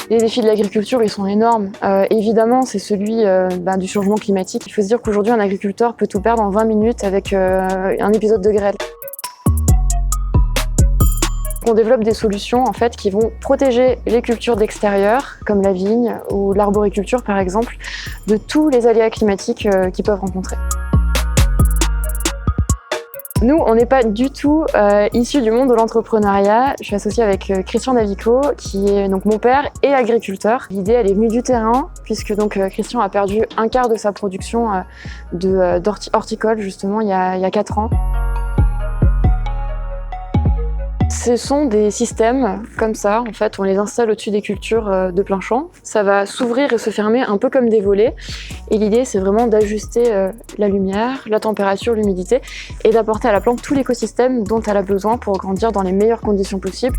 Les défis de l'agriculture, ils sont énormes. Évidemment, c'est celui du changement climatique. Il faut se dire qu'aujourd'hui, un agriculteur peut tout perdre en 20 minutes avec un épisode de grêle. On développe des solutions en fait, qui vont protéger les cultures d'extérieur, comme la vigne ou l'arboriculture par exemple, de tous les aléas climatiques qu'ils peuvent rencontrer. Nous, on n'est pas du tout issus du monde de l'entrepreneuriat. Je suis associée avec Christian Davico, qui est donc mon père et agriculteur. L'idée, elle est venue du terrain, puisque donc Christian a perdu un quart de sa production d'horticole justement il y a 4 ans. Ce sont des systèmes comme ça, en fait, on les installe au-dessus des cultures de plein champ. Ça va s'ouvrir et se fermer un peu comme des volets. Et l'idée, c'est vraiment d'ajuster la lumière, la température, l'humidité et d'apporter à la plante tout l'écosystème dont elle a besoin pour grandir dans les meilleures conditions possibles.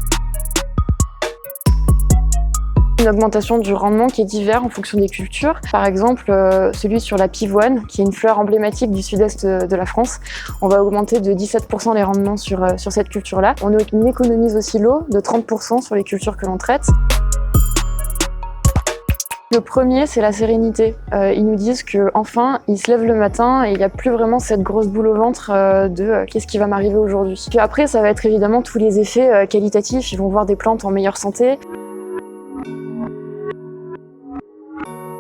Une augmentation du rendement qui est divers en fonction des cultures. Par exemple, celui sur la pivoine, qui est une fleur emblématique du sud-est de la France. On va augmenter de 17% les rendements sur cette culture-là. On économise aussi l'eau de 30% sur les cultures que l'on traite. Le premier, c'est la sérénité. Ils nous disent qu'enfin, ils se lèvent le matin et il n'y a plus vraiment cette grosse boule au ventre de qu'est-ce qui va m'arriver aujourd'hui. Puis après, ça va être évidemment tous les effets qualitatifs. Ils vont voir des plantes en meilleure santé.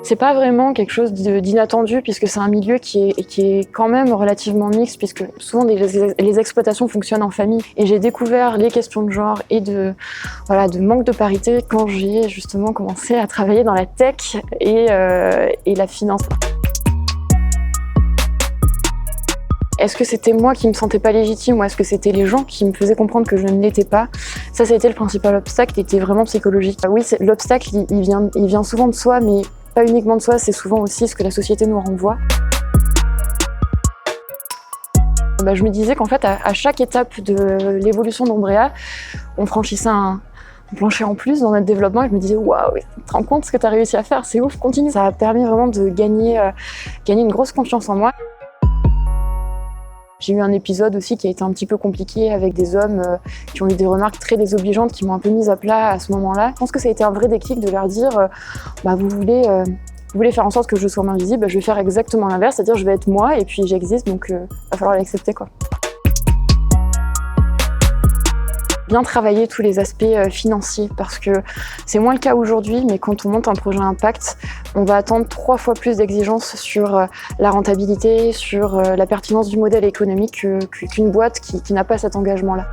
C'est pas vraiment quelque chose d'inattendu puisque c'est un milieu qui est quand même relativement mixte puisque souvent les exploitations fonctionnent en famille. Et j'ai découvert les questions de genre et de manque de parité quand j'ai justement commencé à travailler dans la tech et la finance. Est-ce que c'était moi qui me sentais pas légitime ou est-ce que c'était les gens qui me faisaient comprendre que je ne l'étais pas? Ça a été le principal obstacle qui était vraiment psychologique. Oui, l'obstacle, il vient souvent de soi, mais pas uniquement de soi, c'est souvent aussi ce que la société nous renvoie. Je me disais qu'en fait, à chaque étape de l'évolution d'Ombrea, on franchissait un plancher en plus dans notre développement et je me disais waouh, tu te rends compte ce que tu as réussi à faire, c'est ouf, continue. Ça a permis vraiment de gagner une grosse confiance en moi. J'ai eu un épisode aussi qui a été un petit peu compliqué avec des hommes qui ont eu des remarques très désobligeantes qui m'ont un peu mise à plat à ce moment-là. Je pense que ça a été un vrai déclic de leur dire vous voulez faire en sorte que je sois moins visible, je vais faire exactement l'inverse, c'est-à-dire je vais être moi et puis j'existe donc va falloir l'accepter quoi. Bien travailler tous les aspects financiers parce que c'est moins le cas aujourd'hui, mais quand on monte un projet impact, on va attendre 3 fois plus d'exigences sur la rentabilité, sur la pertinence du modèle économique qu'une boîte qui n'a pas cet engagement-là.